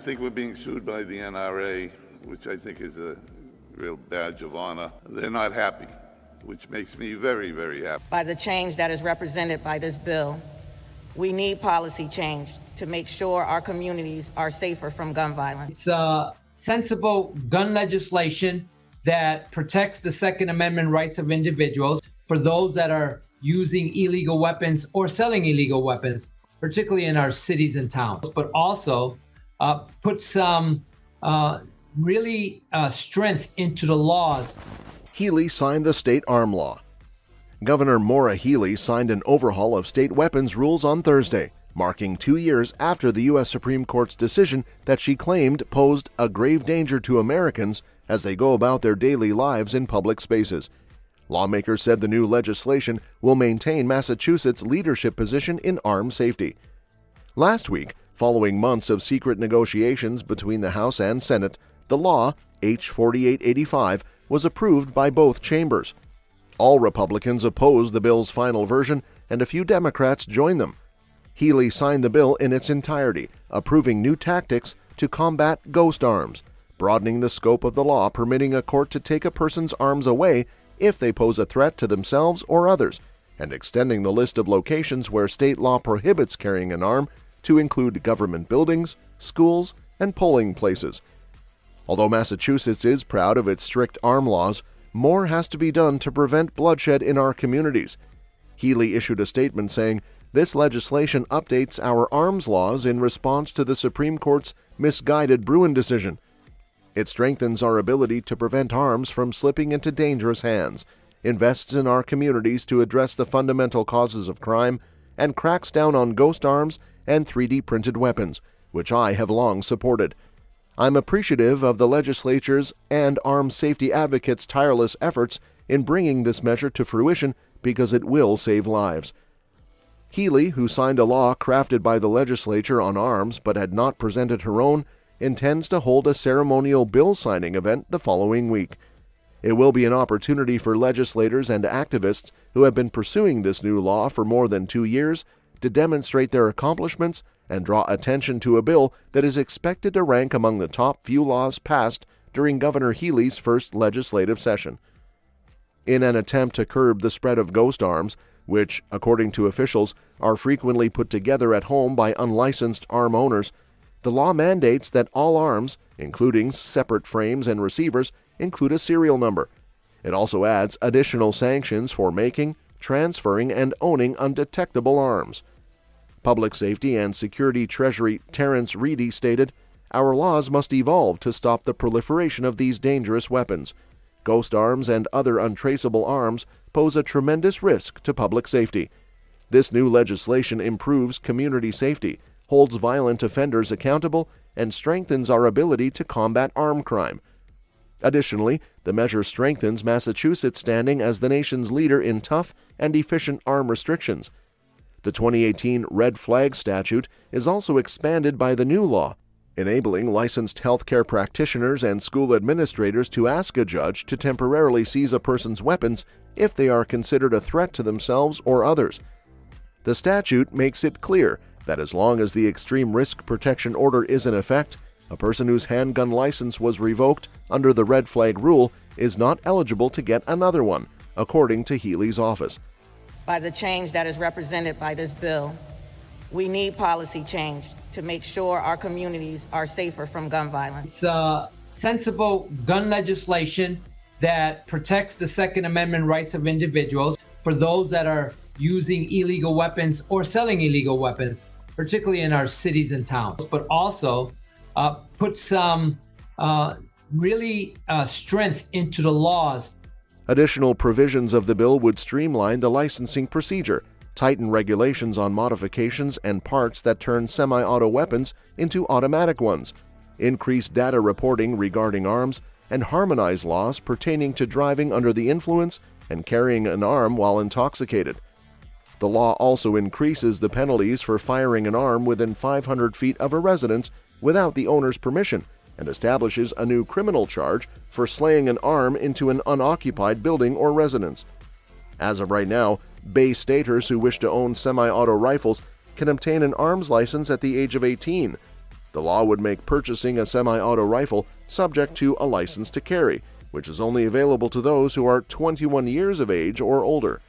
think we're being sued by the NRA, which I think is a real badge of honor. They're not happy, which makes me very, very happy. By the change that is represented by this bill, we need policy change to make sure our communities are safer from gun violence. It's sensible gun legislation that protects the Second Amendment rights of individuals for those that are using illegal weapons or selling illegal weapons, particularly in our cities and towns, but also put some strength into the laws. Healy signed the state arm law. Governor Maura Healey signed an overhaul of state weapons rules on Thursday, marking 2 years after the U.S. Supreme Court's decision that she claimed posed a grave danger to Americans as they go about their daily lives in public spaces. Lawmakers said the new legislation will maintain Massachusetts' leadership position in armed safety. Last week, following months of secret negotiations between the House and Senate, the law, H. 4885, was approved by both chambers. All Republicans opposed the bill's final version, and a few Democrats joined them. Healey signed the bill in its entirety, approving new tactics to combat ghost arms, broadening the scope of the law permitting a court to take a person's arms away if they pose a threat to themselves or others, and extending the list of locations where state law prohibits carrying an arm to include government buildings, schools, and polling places. Although Massachusetts is proud of its strict arm laws, more has to be done to prevent bloodshed in our communities. Healey issued a statement saying, "This legislation updates our arms laws in response to the Supreme Court's misguided Bruin decision. It strengthens our ability to prevent arms from slipping into dangerous hands, invests in our communities to address the fundamental causes of crime, and cracks down on ghost arms and 3D printed weapons, which I have long supported. I'm appreciative of the legislature's and armed safety advocates' tireless efforts in bringing this measure to fruition because it will save lives." Healey, who signed a law crafted by the legislature on arms but had not presented her own, intends to hold a ceremonial bill signing event the following week. It will be an opportunity for legislators and activists who have been pursuing this new law for more than 2 years to demonstrate their accomplishments and draw attention to a bill that is expected to rank among the top few laws passed during Governor Healey's first legislative session. In an attempt to curb the spread of ghost arms, which, according to officials, are frequently put together at home by unlicensed arm owners, the law mandates that all arms, including separate frames and receivers, include a serial number. It also adds additional sanctions for making, transferring, and owning undetectable arms. Public Safety and Security Treasury Terrence Reedy stated, "Our laws must evolve to stop the proliferation of these dangerous weapons. Ghost arms and other untraceable arms pose a tremendous risk to public safety. This new legislation improves community safety, holds violent offenders accountable, and strengthens our ability to combat armed crime." Additionally, the measure strengthens Massachusetts' standing as the nation's leader in tough and efficient arm restrictions. The 2018 Red Flag statute is also expanded by the new law, enabling licensed healthcare practitioners and school administrators to ask a judge to temporarily seize a person's weapons if they are considered a threat to themselves or others. The statute makes it clear that as long as the extreme risk protection order is in effect, a person whose handgun license was revoked under the red flag rule is not eligible to get another one, according to Healey's office. By the change that is represented by this bill, we need policy change to make sure our communities are safer from gun violence. It's sensible gun legislation that protects the Second Amendment rights of individuals for those that are using illegal weapons or selling illegal weapons, particularly in our cities and towns, but also put some strength into the laws. Additional provisions of the bill would streamline the licensing procedure, tighten regulations on modifications and parts that turn semi-auto weapons into automatic ones, increase data reporting regarding arms, and harmonize laws pertaining to driving under the influence and carrying an arm while intoxicated. The law also increases the penalties for firing an arm within 500 feet of a residence without the owner's permission, and establishes a new criminal charge for slaying an arm into an unoccupied building or residence. As of right now, Bay Staters who wish to own semi-auto rifles can obtain an arms license at the age of 18. The law would make purchasing a semi-auto rifle subject to a license to carry, which is only available to those who are 21 years of age or older.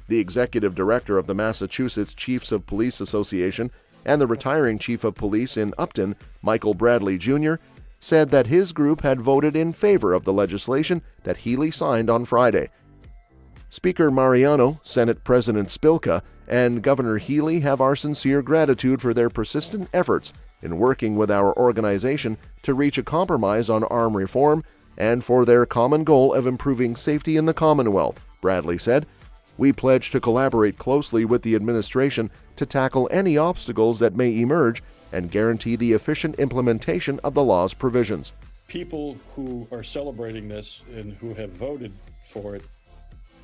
The executive director of the Massachusetts Chiefs of Police Association and the retiring chief of police in Upton, Michael Bradley Jr., said that his group had voted in favor of the legislation that Healy signed on Friday. Speaker Mariano, Senate President Spilka, and Governor Healy have our sincere gratitude for their persistent efforts in working with our organization to reach a compromise on arm reform and for their common goal of improving safety in the Commonwealth, Bradley said. We pledge to collaborate closely with the administration to tackle any obstacles that may emerge and guarantee the efficient implementation of the law's provisions. People who are celebrating this and who have voted for it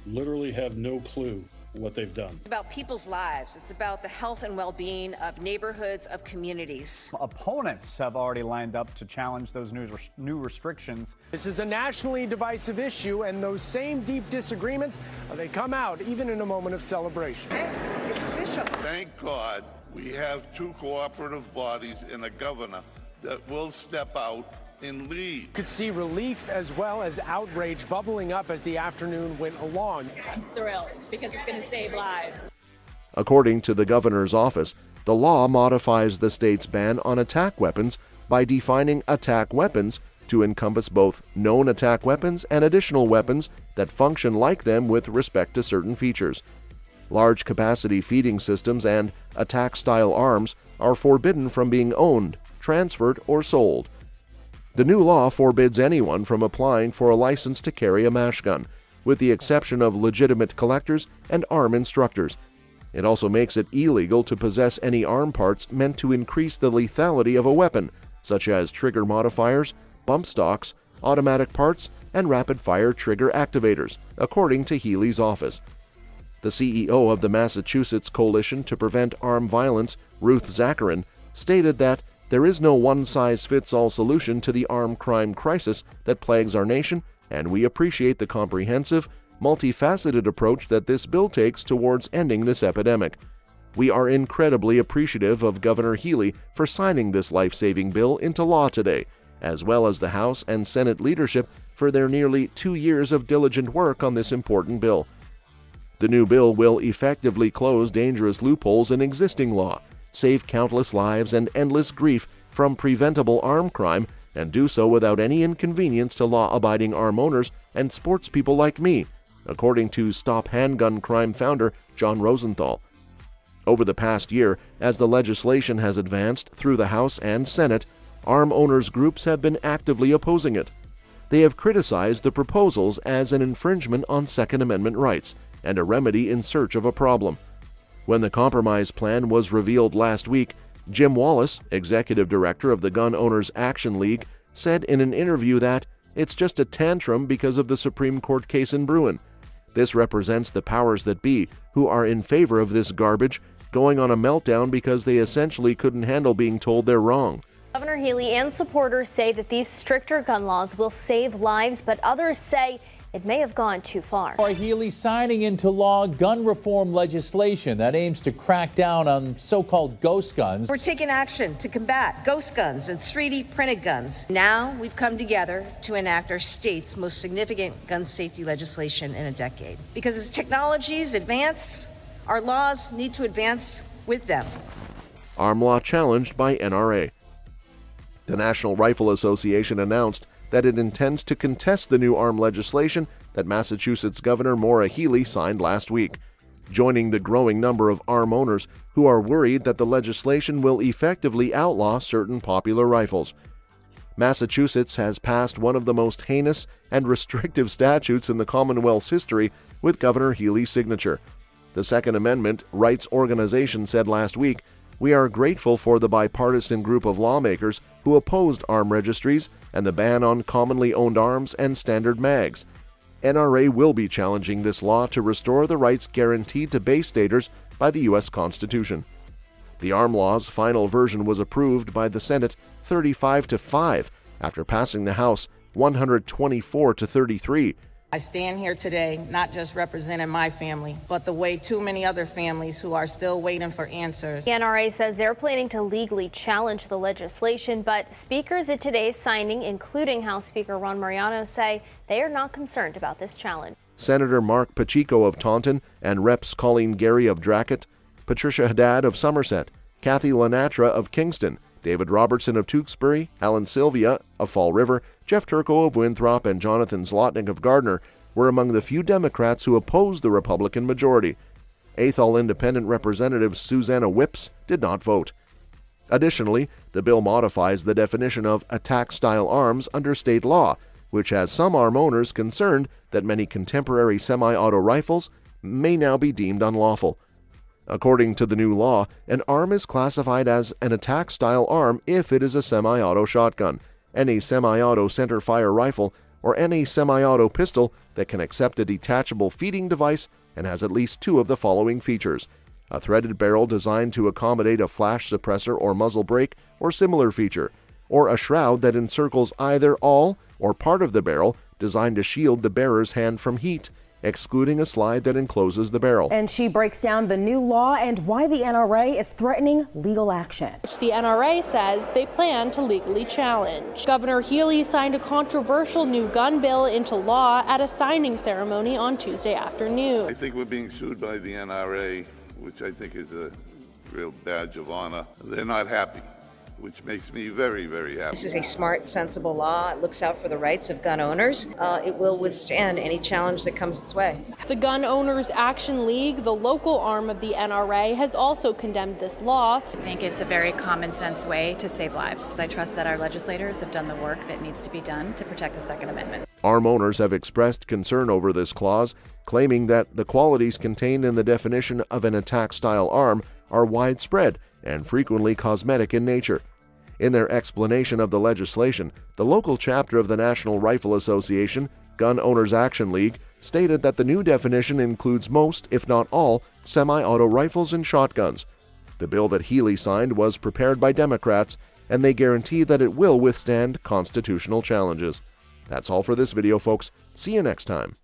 literally have no clue what they've done. It's about people's lives. It's about the health and well-being of neighborhoods, of communities. Opponents have already lined up to challenge those new restrictions. This is a nationally divisive issue, and those same deep disagreements, they come out even in a moment of celebration. It's official. Thank God we have two cooperative bodies and a governor that will step out and lead. Could see relief as well as outrage bubbling up as the afternoon went along. I'm thrilled because it's going to save lives. According to the governor's office, the law modifies the state's ban on attack weapons by defining attack weapons to encompass both known attack weapons and additional weapons that function like them with respect to certain features. Large capacity feeding systems and attack-style arms are forbidden from being owned, transferred, or sold. The new law forbids anyone from applying for a license to carry a mash gun, with the exception of legitimate collectors and arm instructors. It also makes it illegal to possess any arm parts meant to increase the lethality of a weapon, such as trigger modifiers, bump stocks, automatic parts, and rapid-fire trigger activators, according to Healy's office. The CEO of the Massachusetts Coalition to Prevent Armed Violence, Ruth Zacharin, stated that there is no one-size-fits-all solution to the armed crime crisis that plagues our nation, and we appreciate the comprehensive, multifaceted approach that this bill takes towards ending this epidemic. We are incredibly appreciative of Governor Healy for signing this life-saving bill into law today, as well as the House and Senate leadership for their nearly 2 years of diligent work on this important bill. The new bill will effectively close dangerous loopholes in existing law, save countless lives and endless grief from preventable armed crime, and do so without any inconvenience to law-abiding arm owners and sports people like me, according to Stop Handgun Crime founder John Rosenthal. Over the past year, as the legislation has advanced through the House and Senate, arm owners groups have been actively opposing it. They have criticized the proposals as an infringement on Second Amendment rights and a remedy in search of a problem. When the compromise plan was revealed last week, Jim Wallace, executive director of the Gun Owners Action League, said in an interview that it's just a tantrum because of the Supreme Court case in Bruin. This represents the powers that be, who are in favor of this garbage, going on a meltdown because they essentially couldn't handle being told they're wrong. Governor Healy and supporters say that these stricter gun laws will save lives, but others say it may have gone too far. Healy signing into law gun reform legislation that aims to crack down on so-called ghost guns. We're taking action to combat ghost guns and 3D printed guns. Now we've come together to enact our state's most significant gun safety legislation in a decade. Because as technologies advance, our laws need to advance with them. Arm law challenged by NRA. The National Rifle Association announced that it intends to contest the new arm legislation that Massachusetts Governor Maura Healey signed last week, joining the growing number of arm owners who are worried that the legislation will effectively outlaw certain popular rifles. Massachusetts has passed one of the most heinous and restrictive statutes in the Commonwealth's history with Governor Healey's signature. The Second Amendment rights organization said last week, "We are grateful for the bipartisan group of lawmakers who opposed arm registries and the ban on commonly owned arms and standard mags. NRA will be challenging this law to restore the rights guaranteed to Bay Staters by the U.S. Constitution." The arm law's final version was approved by the Senate 35-5 after passing the House 124-33, I stand here today not just representing my family, but the way too many other families who are still waiting for answers. The NRA says they're planning to legally challenge the legislation, but speakers at today's signing, including House Speaker Ron Mariano, say they are not concerned about this challenge. Senator Mark Pacheco of Taunton and Reps Colleen Gary of Dracut, Patricia Haddad of Somerset, Kathy Lenatra of Kingston, David Robertson of Tewksbury, Alan Sylvia of Fall River, Jeff Turco of Winthrop, and Jonathan Zlotnick of Gardner were among the few Democrats who opposed the Republican majority. Athol Independent Representative Susanna Whips did not vote. Additionally, the bill modifies the definition of attack-style arms under state law, which has some arm owners concerned that many contemporary semi-auto rifles may now be deemed unlawful. According to the new law, an arm is classified as an attack-style arm if it is a semi-auto shotgun, any semi-auto center-fire rifle, or any semi-auto pistol that can accept a detachable feeding device and has at least two of the following features: a threaded barrel designed to accommodate a flash suppressor or muzzle brake or similar feature, or a shroud that encircles either all or part of the barrel designed to shield the bearer's hand from heat, excluding a slide that encloses the barrel. And she breaks down the new law and why the NRA is threatening legal action. Which the NRA says they plan to legally challenge. Governor Healy signed a controversial new gun bill into law at a signing ceremony on Tuesday afternoon. I think we're being sued by the NRA, which I think is a real badge of honor. They're not happy, which makes me very, very happy. This is a smart, sensible law. It looks out for the rights of gun owners. It will withstand any challenge that comes its way. The Gun Owners Action League, the local arm of the NRA, has also condemned this law. I think it's a very common sense way to save lives. I trust that our legislators have done the work that needs to be done to protect the Second Amendment. Arm owners have expressed concern over this clause, claiming that the qualities contained in the definition of an attack-style arm are widespread and frequently cosmetic in nature. In their explanation of the legislation, the local chapter of the National Rifle Association, Gun Owners Action League, stated that the new definition includes most, if not all, semi-auto rifles and shotguns. The bill that Healy signed was prepared by Democrats, and they guarantee that it will withstand constitutional challenges. That's all for this video, folks. See you next time.